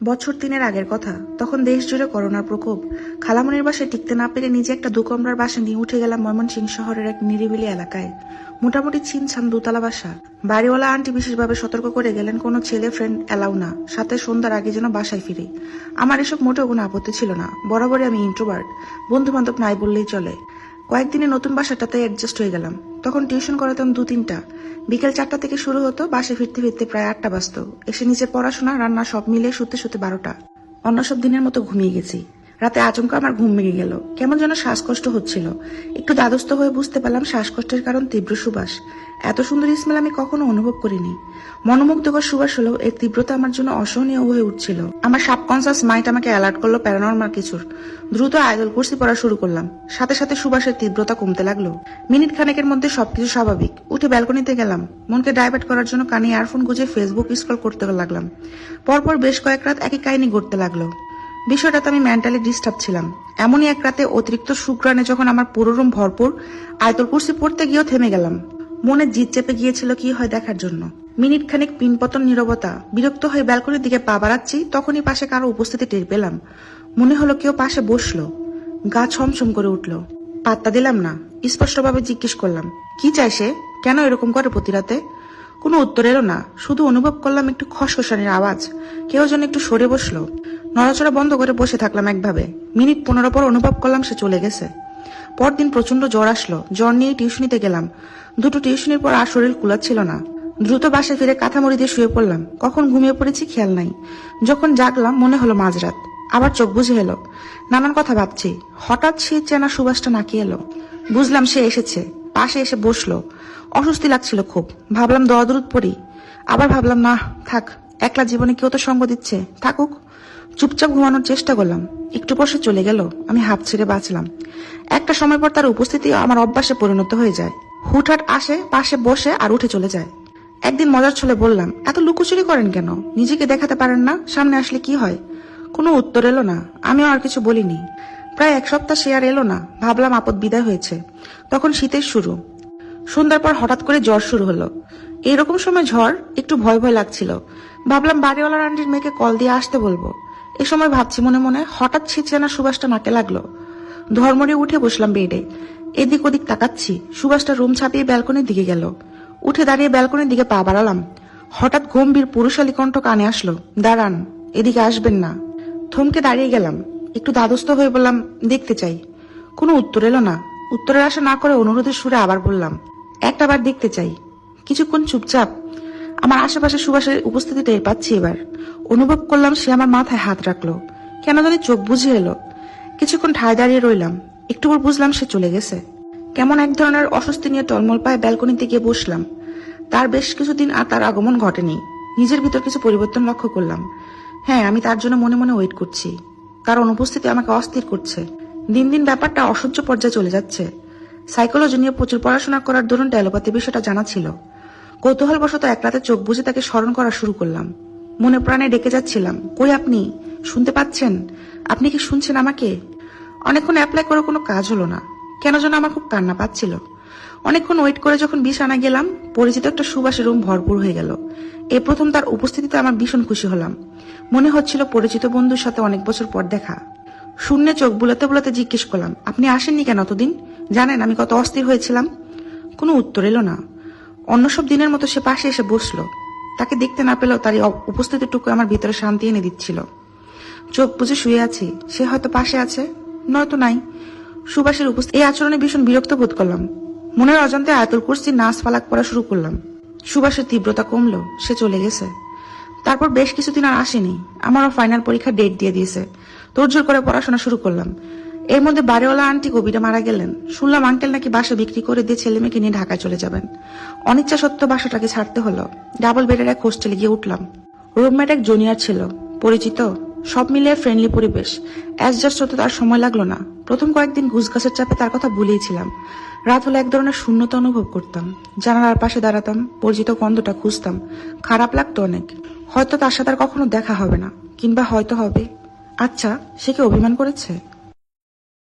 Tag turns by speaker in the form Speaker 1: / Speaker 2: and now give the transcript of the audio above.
Speaker 1: বছর ৩-এর আগের কথা। তখন দেশ জুড়ে করোনার প্রকোপ। খালামনির বাসায় টিকতে না পেরে নিজে একটা ২ কামরার বাসা নিয়ে উঠে গেলাম ময়মনসিংহ শহরের এক নিরিবিলি এলাকায়। মোটামুটি ছিমছাম ২ তলা বাসা। বাড়িওয়ালা আন্টি বিশেষভাবে সতর্ক করে গেলেন, কোনো ছেলে ফ্রেন্ড এলাও না, সাথে সন্ধ্যার আগে যেন বাসায় ফিরি। আমার এসব মোটেও কোনো আপত্তি ছিল না, বরাবরই আমি ইন্ট্রোভার্ট, বন্ধু বান্ধব নাই বললেই চলে। কয়েকদিনে নতুন বাসাটাতে অ্যাডজাস্ট হয়ে গেলাম। তখন টিউশন করাতাম ২-৩টা। বিকেল ৪টা থেকে শুরু হতো, বাসে ফিরতে ফিরতে প্রায় ৮টা বাজত। এসে নিজের পড়াশোনা রান্না সব মিলে শুতে শুতে ১২টা। অন্য সব দিনের মতো ঘুমিয়ে গেছি। রাতে আচমকা আমার ঘুম ভেঙে গেল, কেমন যেন শ্বাসকষ্ট হচ্ছিল। একটু দ্বাদস্থ হয়ে বুঝতে পারলাম শ্বাসকষ্টের কারণ তীব্র সুবাস। এত সুন্দর স্মেল আমি কখনো অনুভব করিনি। মনোমুগ্ধকর সুবাস হলেও এর তীব্রতা আমার জন্য অসহনীয় হয়ে উঠছিল। আমার সাবকনসিয়াস মাইন্ড আমাকে অ্যালার্ট করলো প্যারানর্মাল কিছুর। দ্রুত আয়াতুল কুরসি পড়া শুরু করলাম। সাথে সাথে সুবাসের তীব্রতা কমতে লাগলো। মিনিট খানেকের মধ্যে সবকিছু স্বাভাবিক। উঠে ব্যালকনিতে গেলাম। মনকে ডাইভার্ট করার জন্য কানে ইয়ারফোন গুঁজে ফেসবুক স্ক্রল করতে লাগলাম। পরপর বেশ কয়েক রাত একই কাহিনী ঘটতে লাগলো। বিষয়টাতে আমি মেন্টালি ডিস্টার্ব ছিলাম। এমনই এক রাতে অতিরিক্ত সুগ্রাণে যখন আমার পুরো রুম ভরপুর, আয়াতুল কুরসি পড়তে গিয়েও থেমে গেলাম। মনে জিদ চেপে গিয়েছিল কি হয় দেখার জন্য। মিনিট খানিক পিনপতন নীরবতা। বিরক্ত হয়ে ব্যালকনির দিকে পা বাড়াচ্ছি, তখনই পাশে কারো উপস্থিতি টের পেলাম। মনে হলো কেউ পাশে বসলো। গা ছমছম করে উঠলো। পাত্তা দিলাম না। স্পষ্টভাবে জিজ্ঞেস করলাম, কি চাই সে, কেন এরকম করে প্রতি রাতে? কোনো উত্তর এলো না। শুধু অনুভব করলাম একটু খসখসানির আওয়াজ। কেউ যেন একটু সরে বসলো। নড়াচড়া বন্ধ করে বসে থাকলাম একভাবে। মিনিট ১৫ পর অনুভব করলাম সে চলে গেছে। পরদিন প্রচন্ড জ্বর আসলো। জ্বর নিয়ে টিউশনিতে গেলাম। ২টো টিউশনির পর আর শরীর কুলাচ্ছিল না। দ্রুত বাসায় ফিরে কাঁথা মুড়ি দিয়ে শুয়ে পড়লাম। কখন ঘুমিয়ে পড়েছি খেয়াল নাই। যখন জাগলাম মনে হলো মাঝরাত। আবার চোখ বুঝে এলো। নানান কথা ভাবছি। হঠাৎ সে চেনা সুবাসটা নাকি এলো। বুঝলাম সে এসেছে। পাশে এসে বসলো। অস্বস্তি লাগছিল খুব। ভাবলাম দোয়া দরুদ পড়ি। আবার ভাবলাম না, থাক, একলা জীবনে কেউ তো সঙ্গ দিচ্ছে, থাকুক। চুপচাপ ঘুমানোর চেষ্টা করলাম। একটু পর সে চলে গেল। আমি হাঁপ ছেড়ে বাঁচলাম। একটা সময় পর তার উপস্থিতি আমার অভ্যাসে পরিণত হয়ে যায়। হুটহাট আসে, পাশে বসে আর উঠে চলে যায়। একদিন মজার ছলে বললাম, এত লুকোচুরি করেন কেন? নিজেকে দেখাতে পারেন না? সামনে আসলে কি হয়? কোনো উত্তর এলো না। আমিও আর কিছু বলিনি। প্রায় ১ সপ্তাহ সে আর এলো না। ভাবলাম আপদ বিদায় হয়েছে। তখন শীতের শুরু। সন্ধ্যার পর হঠাৎ করে জ্বর শুরু হলো। এইরকম সময় ঝড়, একটু ভয় ভয় লাগছিল। ভাবলাম বাড়িওয়ালার আন্টির মেয়েকে কল দিয়ে আসতে বলবো। এ সময় ভাবছি মনে মনে, হঠাৎ ছিচেনা সুবাসটা নাকে লাগলো। ধর্মরে উঠে বসলাম বেডে। এদিক ওদিক তাকাচ্ছি। সুবাসটা রুম ছাপিয়ে ব্যালকনির দিকে গেল। উঠে দাঁড়িয়ে ব্যালকনির দিকে পা বাড়ালাম। হঠাৎ গম্ভীর পুরুষালী কণ্ঠ কানে আসলো, দাঁড়ান, এদিকে আসবেন না। থমকে দাঁড়িয়ে গেলাম। একটু দ্বাদস্থ হয়ে বললাম, দেখতে চাই। কোনো উত্তর এলো না। উত্তরের আশা না করে অনুরোধের সুরে আবার বললাম, একটা বার দেখতে চাই। কিছুক্ষণ চুপচাপ। আমার আশেপাশে সুবাসের উপস্থিতি টের পাচ্ছি এবার। অনুভব করলাম সে আমার মাথায় হাত রাখলো। কেন জানি চোখ বুঝে এলো। কিছুক্ষণ ঠায় দাঁড়িয়ে রইলাম। একটু পর বুঝলাম সে চলে গেছে। কেমন এক ধরনের অস্বস্তি নিয়ে টলমল পায়ে ব্যালকনিতে গিয়ে বসলাম। তার বেশ কিছুদিন আর তার আগমন ঘটেনি। নিজের ভিতর কিছু পরিবর্তন লক্ষ্য করলাম। হ্যাঁ, আমি তার জন্য মনে মনে ওয়েট করছি। তার অনুপস্থিতি আমাকে অস্থির করছে। দিন দিন ব্যাপারটা অসহ্য পর্যায়ে চলে যাচ্ছে। সাইকোলজি নিয়ে প্রচুর পড়াশোনা করার দরুন টেলোপ্যাথি বিষয়টা জানা ছিল। কৌতূহলবশত এক রাতে চোখ বুঝে তাকে স্মরণ করা শুরু করলাম। মনে প্রাণে ডেকে যাচ্ছিলাম, কই আপনি? শুনতে পাচ্ছেন? আপনি কি শুনছেন আমাকে? অনেকক্ষণ অ্যাপ্লাই করে কোনো কাজ হলো না। কেন যেন আমার খুব কান্না পাচ্ছিল। অনেকক্ষণ ওয়েট করে যখন বিছানা গেলাম, পরিচিত একটা সুবাসে রুম ভরপুর হয়ে গেল। এই প্রথম তার উপস্থিতিতে আমার ভীষণ খুশি হলাম। মনে হচ্ছিল পরিচিত বন্ধুর সাথে অনেক বছর পর দেখা। শূন্যে চোখ বুলাতে বুলাতে জিজ্ঞেস করলাম, আপনি আসেননি কেন এতদিন? জানেন আমি কত অস্থির হয়েছিলাম? কোনো উত্তর এলো না। অন্য সব দিনের মতো সে পাশে এসে বসলো। তাকে দেখতে না পেলেও তার উপস্থিতিটুকু আমার ভিতরে শান্তি এনে দিচ্ছিল। চোখ বুঝে শুয়ে আছি, সে হয়তো পাশে আছে, নয়তো নাই। সুবাসের উপস্থিতি এই আচরণে ভীষণ বিরক্ত বোধ করলাম। মনের অজান্তে আয়াতুল কুরসির নাস ফালাক পড়া শুরু করলাম। সুবাসের তীব্রতা কমলো, সে চলে গেছে। তারপর বেশ কিছুদিন আর আসেনি। আমারও ফাইনাল পরীক্ষা ডেট দিয়ে দিয়েছে। তোড়জোড় করে পড়াশোনা শুরু করলাম। এর মধ্যে বাড়িওয়ালা আন্টি কবিরা মারা গেলেন। শুনলাম আঙ্কেল নাকি বাসা বিক্রি করে দিয়ে ছেলে মেয়েকে নিয়ে ঢাকায় চলে যাবেন। অনিচ্ছা সত্ত্বেও বাসাটাকে ছাড়তে হলো। ডাবল বেডের এক হোস্টেলে গিয়ে উঠলাম। রুমমেট এক জুনিয়র ছিল, পরিচিত, সব মিলিয়ে ফ্রেন্ডলি পরিবেশ। অ্যাডজাস্ট হতে তার সময় লাগলো না। প্রথম কয়েকদিন ঘুসঘাসের চাপে তার কথা ভুলেইছিলাম। রাত হলে এক ধরনের শূন্যতা অনুভব করতাম। জানালার পাশে দাঁড়াতাম, পরিচিত গন্ধটা খুঁজতাম। খারাপ লাগতো অনেক। হয়তো তার সাথে আর কখনো দেখা হবে না, কিংবা হয়তো হবে। আচ্ছা, সে কি অভিমান করেছে?